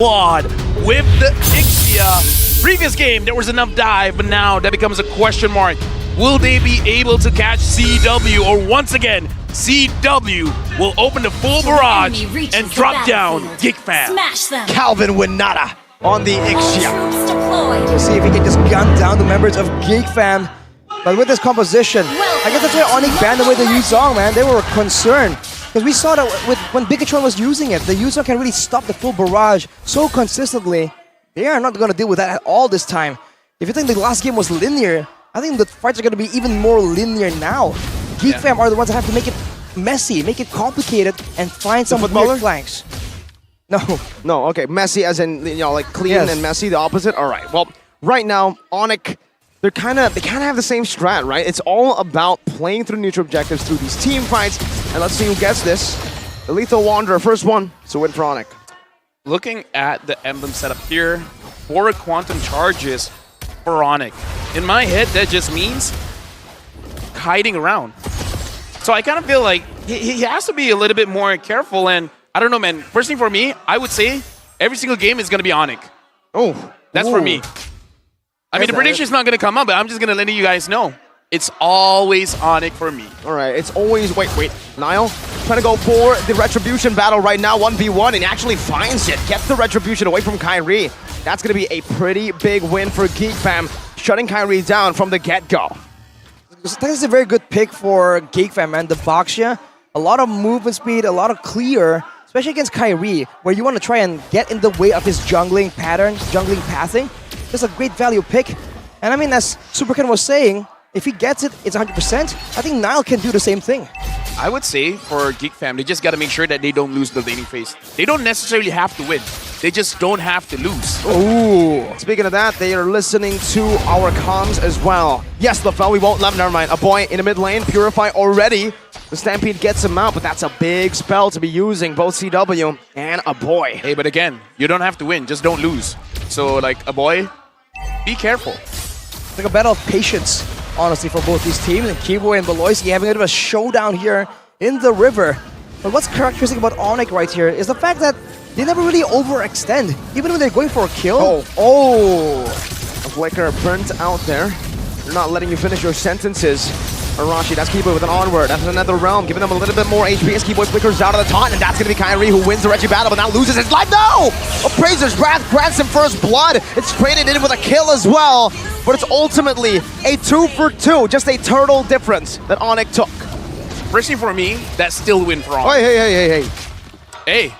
Quad with the Ixia. Previous game, there was enough dive, but now that becomes a question mark. Will they be able to catch CW, or once again, CW will open the full barrage and drop down GEEK Fam? Smash them. Calvin Winata on the Ixia. Troops deployed. We'll see if he can just gun down the members of GEEK Fam. But with this composition, I guess that's why ONIC banned away the Yuzong, man. They were concerned. Because we saw that when Bigatron was using it, the Yuzong can really stop the full barrage so consistently. They are not going to deal with that at all this time. If you think the last game was linear, I think the fights are going to be even more linear now. GEEK Fam are the ones that have to make it messy, make it complicated, and find some weird flanks. No, okay, messy as in, you know, like clean and messy, the opposite? All right, well, right now, ONIC, they kind of have the same strat, right? It's all about playing through neutral objectives through these team fights, and let's see who gets this. The Lethal Wanderer, first one, so win for ONIC. Looking at the emblem setup here, 4 quantum charges for ONIC. In my head, that just means hiding around. So I kind of feel like he has to be a little bit more careful, and I don't know, man. First thing for me, I would say every single game is going to be ONIC. Oh. That's for me. I mean, the prediction is not going to come up, but I'm just going to let you guys know. It's always ONIC for me. All right, it's always... Wait. Niall trying to go for the Retribution battle right now, 1v1, and actually finds it. Gets the Retribution away from Kyrie. That's going to be a pretty big win for GEEK Fam, shutting Kyrie down from the get-go. That is a very good pick for GEEK Fam, man. The Baxia, a lot of movement speed, a lot of clear, especially against Kyrie, where you want to try and get in the way of his jungling pattern, jungling pathing. It's a great value pick. And I mean, as Superken was saying, if he gets it, it's 100%. I think Niall can do the same thing. I would say for GEEK Fam, they just got to make sure that they don't lose the laning phase. They don't necessarily have to win. They just don't have to lose. Ooh. Speaking of that, they are listening to our comms as well. Yes, LaFell, we won't let him. Never mind. A boy in the mid lane, Purify already. The Stampede gets him out, but that's a big spell to be using, both CW and a boy. Hey, but again, you don't have to win, just don't lose. So, like, a boy, be careful. It's like a battle of patience, honestly, for both these teams. And Kiboy and Beloyski having a bit of a showdown here in the river. But what's characteristic about ONIC right here is the fact that they never really overextend, even when they're going for a kill. Oh! A flicker burnt out there. They're not letting you finish your sentences. Arashi, that's Kiboy with an onward. That's another realm, giving them a little bit more HP as Kiboy flickers out of the taunt, and that's going to be Kyrie who wins the Reggie battle, but now loses his life. No! Appraiser's Wrath grants him first blood. It's traded in with a kill as well, but it's ultimately a 2 for 2, just a turtle difference that ONIC took. First thing for me, that's still win for ONIC. Oh, hey. Hey,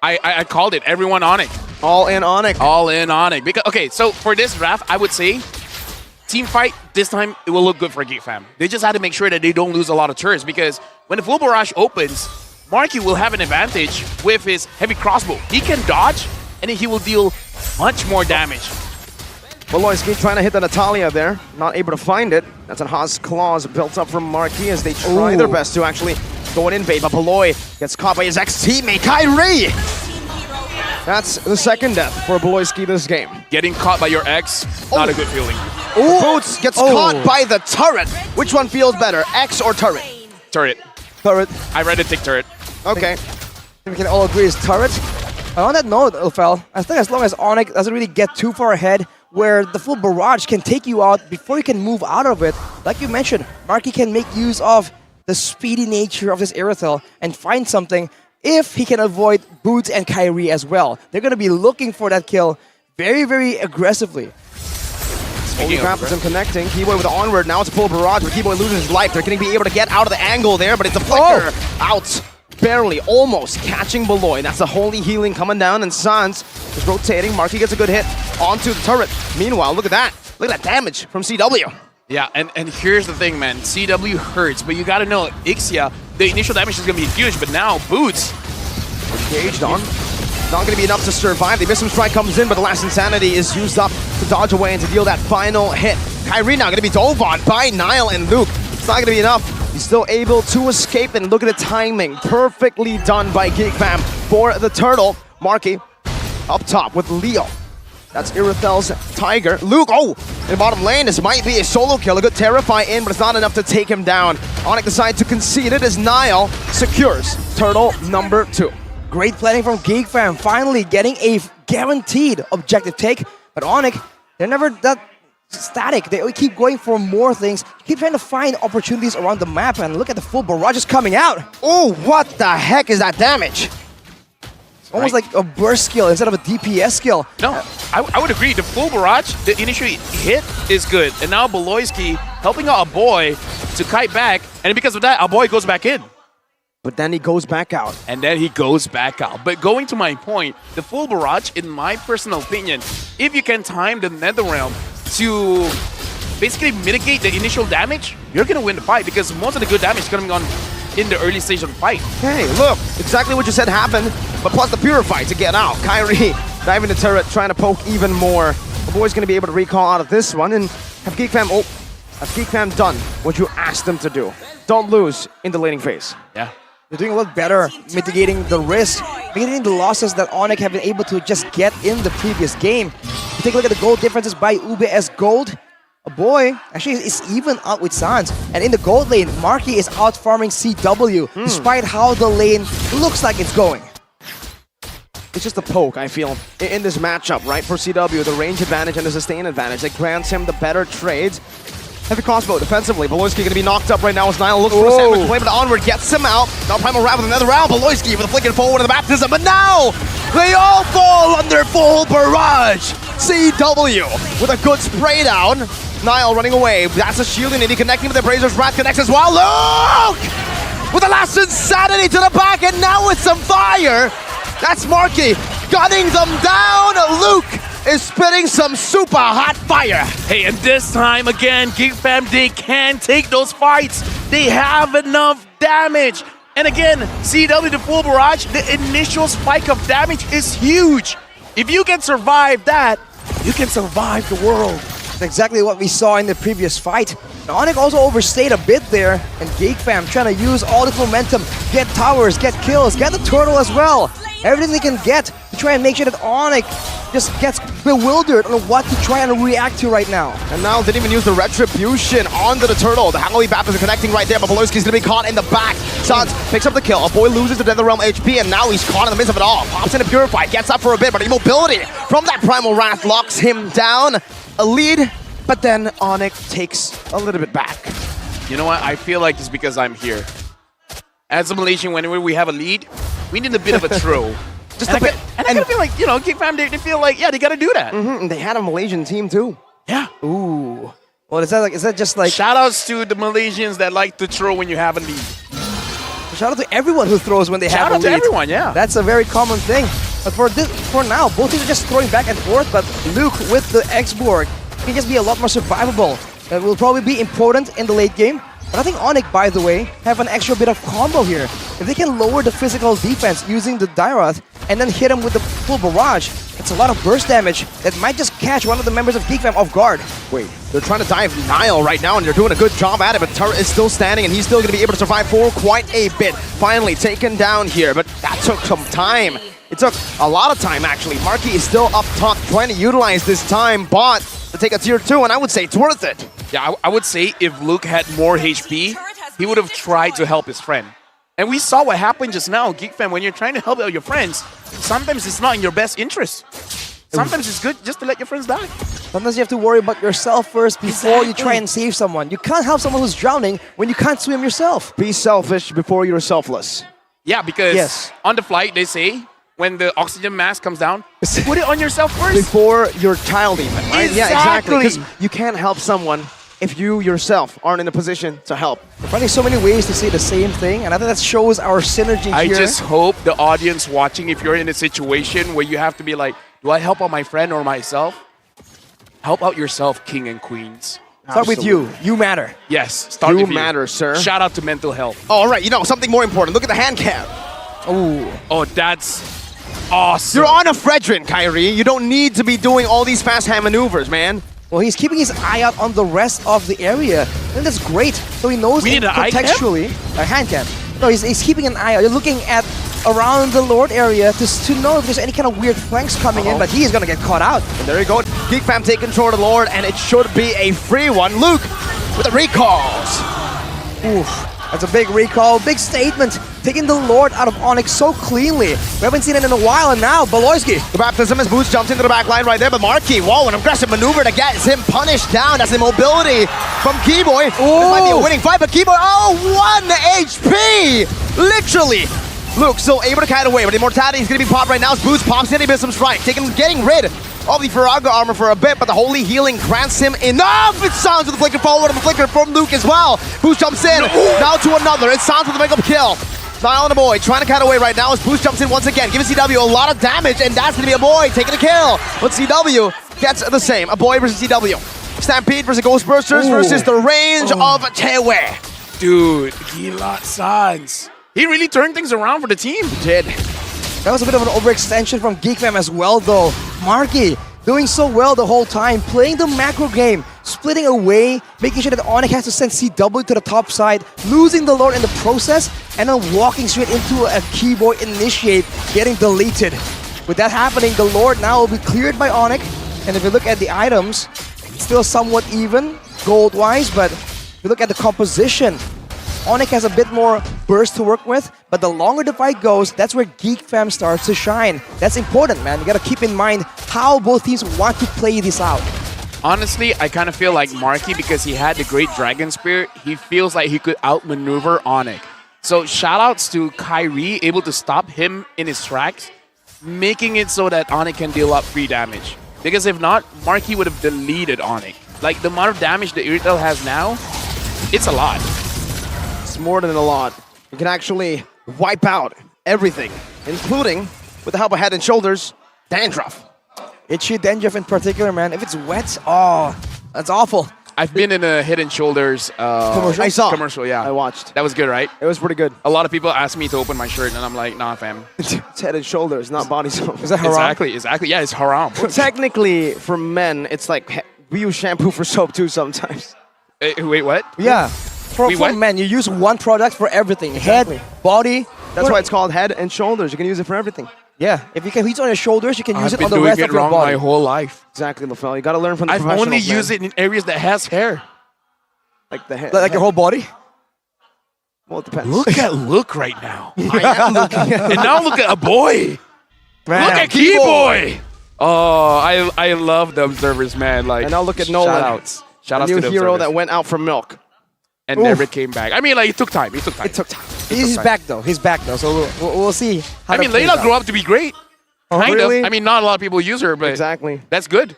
I called it. Everyone ONIC. All in ONIC. All in ONIC. Because, okay, so for this draft, I would say team fight, this time, it will look good for GEEK Fam. They just had to make sure that they don't lose a lot of turrets, because when the full barrage opens, Marky will have an advantage with his heavy crossbow. He can dodge, and he will deal much more damage. Beloyski trying to hit the Natalia there, not able to find it. That's a Haas claws built up from Marquis as they try their best to actually go and invade, but Beloy gets caught by his ex-teammate, Kyrie! That's the second death for Beloyski this game. Getting caught by your ex, not a good feeling. Boots gets caught by the turret. Which one feels better, X or turret? Turret. Turret. I read it, take turret. Okay. I think we can all agree is turret. And on that note, Ulfel, I think as long as ONIC doesn't really get too far ahead, where the full barrage can take you out before you can move out of it, like you mentioned, Marky can make use of the speedy nature of this Irithel and find something if he can avoid Boots and Kyrie as well. They're going to be looking for that kill very, very aggressively. Only Raptors and connecting. Kiboy with the onward. Now it's a full barrage where Kiboy loses his life. They're going to be able to get out of the angle there, but it's a flicker. Out. Barely. Almost catching Beloy. That's the holy healing coming down, and Sans is rotating. Marky gets a good hit onto the turret. Meanwhile, look at that. Look at that damage from CW. Yeah, and here's the thing, man. CW hurts, but you got to know, Ixia, the initial damage is going to be huge, but now Boots engaged on. Not going to be enough to survive. The Missile Strike comes in, but the last Insanity is used up to dodge away and to deal that final hit. Kyrie now going to be dove on by Niall and Luke. It's not going to be enough. He's still able to escape, and look at the timing. Perfectly done by GEEK Fam for the turtle. Marky up top with Leo. That's Irithel's Tiger. Luke, in the bottom lane, this might be a solo kill. A good Terrify in, but it's not enough to take him down. ONIC decides to concede it as Niall secures turtle number 2. Great planning from GEEK Fam, finally getting a guaranteed objective take. But ONIC, they're never that static. They keep going for more things, keep trying to find opportunities around the map, and look at the full barrage is coming out. Oh, what the heck is that damage? Almost like a burst skill instead of a DPS skill. No, I would agree. The full barrage, the initial hit is good. And now Beloyski helping out Aboy to kite back. And because of that, Aboy goes back in. But then he goes back out. And then he goes back out. But going to my point, the full barrage, in my personal opinion, if you can time the Netherrealm to basically mitigate the initial damage, you're going to win the fight because most of the good damage is coming on in the early stage of the fight. Hey, look, exactly what you said happened, but plus the Purify to get out. Kyrie diving the turret, trying to poke even more. The boy's going to be able to recall out of this one, and have GEEK Fam done what you asked them to do. Don't lose in the laning phase. Yeah. They're doing a lot better mitigating the risk, mitigating the losses that ONIC have been able to just get in the previous game. You take a look at the gold differences by Ube as gold. Aboy actually is even out with Sans. And in the gold lane, Marky is out farming CW, despite how the lane looks like it's going. It's just a poke, I feel, in this matchup, right? For CW, the range advantage and the sustain advantage that grants him the better trades. Heavy crossbow defensively. Beloyski going to be knocked up right now as Niall looks for a sandwich play, but onward gets him out. Now Primal Wrath with another round. Beloyski with a flicking forward of the baptism, but now they all fall under full barrage. CW with a good spray down. Niall running away. That's a shielding and he connecting with the Brazer's Wrath connects as well. Luke with the last insanity to the back, and now with some fire. That's Marky gunning them down. Luke is spitting some super hot fire. Hey, and this time again, GEEK Fam, they can take those fights. They have enough damage. And again, CW the full barrage, the initial spike of damage is huge. If you can survive that, you can survive the world. That's exactly what we saw in the previous fight. ONIC also overstayed a bit there, and GEEK Fam trying to use all this momentum, get towers, get kills, get the turtle as well. Everything they can get to try and make sure that ONIC just gets bewildered on what to try and react to right now. And now didn't even use the Retribution onto the turtle. The Halloween Baptist is connecting right there, but Beloyski's gonna be caught in the back. Sans picks up the kill. A boy loses the Netherrealm HP, and now he's caught in the midst of it all. Pops in a Purify, gets up for a bit, but immobility from that Primal Wrath locks him down. A lead, but then ONIC takes a little bit back. You know what? I feel like it's because I'm here. As a Malaysian, whenever we have a lead, we need a bit of a throw. Just a bit. And I gotta feel like, you know, GEEK Fam, they feel like, yeah, they gotta do that. And they had a Malaysian team too. Yeah. Ooh. Well, is that just like... Shout outs to the Malaysians that like to throw when you have a lead. Shout out to everyone who throws when they have a lead. Shout out to everyone, yeah. That's a very common thing. But for now, both teams are just throwing back and forth, but Luke with the X-Borg can just be a lot more survivable. That will probably be important in the late game. But I think ONIC, by the way, have an extra bit of combo here. If they can lower the physical defense using the Dairoth and then hit him with the full barrage, it's a lot of burst damage that might just catch one of the members of GEEK Fam off guard. Wait, they're trying to dive Niall right now, and they're doing a good job at it, but turret is still standing, and he's still going to be able to survive for quite a bit. Finally taken down here, but that took some time. It took a lot of time, actually. Marky is still up top, trying to utilize this time bot to take a tier 2, and I would say it's worth it. Yeah, I would say if Luke had more HP, he would have tried to help his friend. And we saw what happened just now, GEEK Fam, when you're trying to help out your friends, sometimes it's not in your best interest. Sometimes it's good just to let your friends die. Sometimes you have to worry about yourself first before you try and save someone. You can't help someone who's drowning when you can't swim yourself. Be selfish before you're selfless. Yeah, because on the flight, they say, when the oxygen mask comes down, put it on yourself first. Before your child even, right? Exactly. Yeah, exactly. Because you can't help someone if you yourself aren't in a position to help. We're finding so many ways to say the same thing, and I think that shows our synergy here. I just hope the audience watching, if you're in a situation where you have to be like, do I help out my friend or myself? Help out yourself, king and queens. Start with you. You matter. Yes, start with you. You matter, sir. Shout out to mental health. Oh, all right, you know, something more important. Look at the hand cam. Ooh. Oh, that's awesome. You're on a Fredrin, Kyrie. You don't need to be doing all these fast hand maneuvers, man. Well, he's keeping his eye out on the rest of the area. And that's great. So he knows We need an eye cam? contextually. A hand cam. No, he's keeping an eye out. You're looking at around the Lord area to know if there's any kind of weird flanks coming in, but he is going to get caught out. And there you go. GEEK Fam take control of the Lord, and it should be a free one. Luke with the recalls. Oof. That's a big recall, big statement, taking the Lord out of ONIC so cleanly. We haven't seen it in a while, and now Beloyski. The baptism as Boots jumps into the back line right there, but Marky, whoa, an aggressive maneuver to get him punished down. That's the mobility from Keyboy. This might be a winning fight, but Keyboy, 1 HP! Literally. Luke still able to kite away, but Immortality is going to be popped right now as Boots pops in, he misses some strike, getting rid of the Faraga armor for a bit, but the Holy Healing grants him enough! It sounds with the flicker forward and the flicker from Luke as well. Boost jumps in, now to another. It sounds with the makeup kill. Niall and a boy trying to cut away right now as Boost jumps in once again, giving CW a lot of damage, and that's gonna be a boy taking a kill. But CW gets the same. A boy versus CW. Stampede versus Ghostbusters versus the range of Tewe. Dude, Gilad Sans. He really turned things around for the team. He did. That was a bit of an overextension from GEEK Fam as well, though. Marky doing so well the whole time, playing the macro game, splitting away, making sure that ONIC has to send CW to the top side, losing the Lord in the process, and then walking straight into a Keyboy initiate, getting deleted. With that happening, the Lord now will be cleared by ONIC, and if you look at the items, it's still somewhat even, gold-wise, but if you look at the composition, ONIC has a bit more burst to work with, but the longer the fight goes, that's where GEEK Fam starts to shine. That's important, man. You gotta keep in mind how both teams want to play this out. Honestly, I kind of feel like Marky, because he had the great Dragon Spear, he feels like he could outmaneuver ONIC. So shoutouts to Kyrie, able to stop him in his tracks, making it so that ONIC can deal up free damage. Because if not, Marky would have deleted ONIC. Like, the amount of damage the Irrital has now, it's a lot. More than a lot. You can actually wipe out everything, including, with the help of Head and Shoulders, Dandruff. Itchy dandruff in particular, man. If it's wet, oh, that's awful. I've been in a Head and Shoulders Commercial? I saw. commercial, yeah. I watched. That was good, right? It was pretty good. A lot of people ask me to open my shirt, and I'm like, nah, fam. It's Head and Shoulders, not body soap. Is that haram? Exactly. Yeah, it's haram. Well, technically, for men, it's like we use shampoo for soap too sometimes. Wait, what? Yeah. For what? men, you use one product for everything. Head, body. That's why it's called Head and Shoulders. You can use it for everything. Yeah, if you can use it on your shoulders, you can use I've it on been the doing rest it of your wrong body. my whole life. Exactly, LaFell. You got to learn from the I've professionals, only man. used it in areas that has hair. Like the head. Like your whole body? Well, it depends. Look at Luke right now. I am looking at And now look at a boy. Man. Look at Keyboy. Oh, I love the observers, man. Like, And now look at Nolan. Shoutouts. a Shoutouts new to the hero observers. that went out for milk. And never came back. I mean, like, it took time. It took time. It took time. He's time. back though. He's back though. So we'll see. How I mean, that plays Layla out. grew up to be great. Kind really? of. I mean, not a lot of people use her, but Exactly. that's good.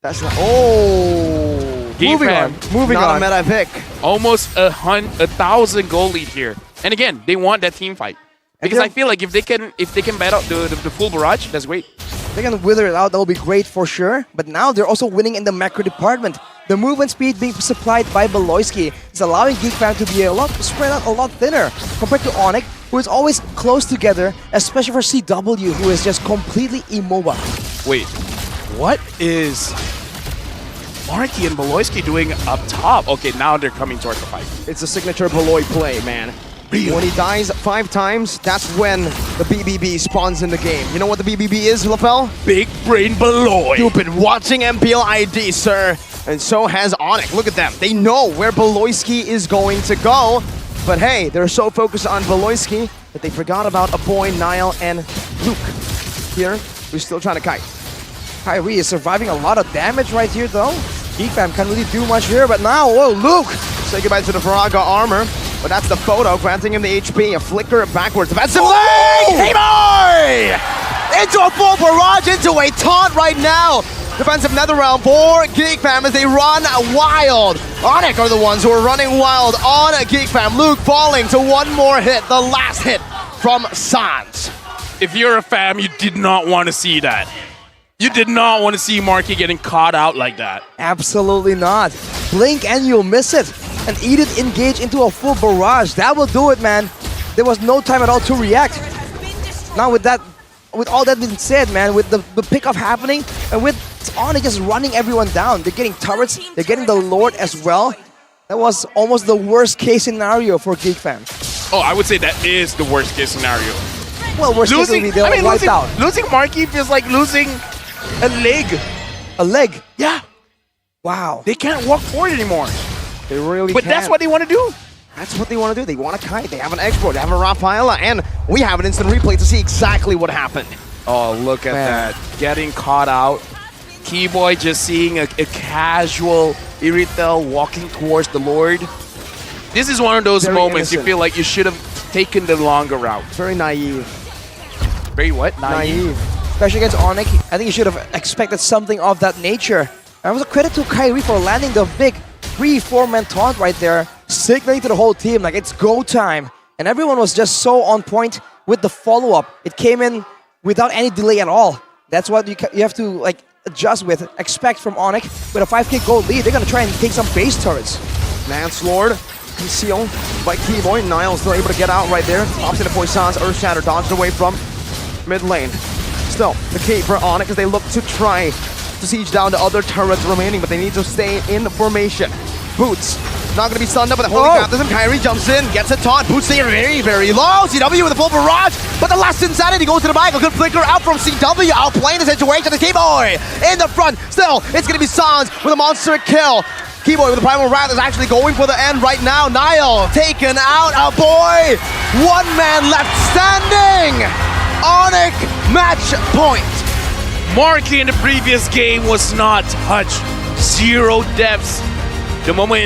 That's not. Oh. Geek Moving fam. on. Moving Not on. a meta pick. Almost 1,000 goal lead here. And again, they want that team fight. Because they're- I feel like if they can bat out the full barrage, that's great. They can wither it out. That will be great for sure. But now they're also winning in the macro department. The movement speed being supplied by Beloyski is allowing GEEK Fam to be spread out a lot thinner compared to ONIC, who is always close together, especially for CW, who is just completely immobile. Wait, what is Marky and Beloyski doing up top? Okay, now they're coming towards the fight. It's a signature Beloy play, man. When he dies 5 times, that's when the BBB spawns in the game. You know what the BBB is, LaFell? Big brain Beloy. You've been watching MPL ID, sir. And so has ONIC. Look at them. They know where Beloyski is going to go. But hey, they're so focused on Beloyski that they forgot about a boy, Niall, and Luke. Here, who's still trying to kite. Kyrie is surviving a lot of damage right here though. GEEK Fam can't really do much here, but now, whoa, Luke! Say goodbye to the Faraga armor. But that's the photo, granting him the HP. A flicker backwards. Defensive leg! K-Boy! Into a full barrage, into a taunt right now. Defensive Netherrealm for GEEK Fam as they run wild. ONIC are the ones who are running wild on GEEK Fam. Luke falling to one more hit, the last hit from Sans. If you're a fam, you did not want to see that. You did not want to see Marky getting caught out like that. Absolutely not. Blink and you'll miss it. And Edith engage into a full barrage. That will do it, man. There was no time at all to react. Now with all that being said, man, with the pickoff happening, and with ONIC just running everyone down, they're getting turrets, they're getting the Lord as well. That was almost the worst case scenario for GEEK Fam. Oh, I would say that is the worst case scenario. Well, worst case would be they're wiped out. Losing Marky feels like losing a leg. A leg. Yeah. Wow. They can't walk forward anymore. They really But can. that's what they want to do. That's what they want to do. They want to kite. They have an export. They have a Rafaela. And we have an instant replay to see exactly what happened. Oh, look at Man. that. Getting caught out. Keyboy just seeing a casual Iritel walking towards the Lord. This is one of those Very moments you innocent. feel like you should have taken the longer route. Very naive. Very what? Naive. Especially against ONIC, I think you should have expected something of that nature. And it was a credit to Kyrie for landing the big 3-4-man taunt right there, signaling to the whole team like it's go time. And everyone was just so on point with the follow-up. It came in without any delay at all. That's what you have to like adjust with, expect from ONIC. With a 5k gold lead, they're gonna try and take some base turrets. Manslord concealed by Keyboy. Niall still able to get out right there. Pops into Poisson's Earth Shatter, dodged away from mid lane. Still, the key for ONIC as they look to try to siege down the other turrets remaining, but they need to stay in formation. Boots, not going to be stunned up, but the Holy Baptism. Kyrie jumps in, gets a taunt. Boots staying very, very low. CW with a full barrage, but the last insanity goes to the back. A good flicker out from CW, outplaying the situation. The Keyboy in the front. Still, it's going to be Sans with a monster kill. Keyboy with the Primal Wrath is actually going for the end right now. Niall taken out. A boy. One man left standing. ONIC match point. Marky in the previous game was not touched. 0 deaths. The moment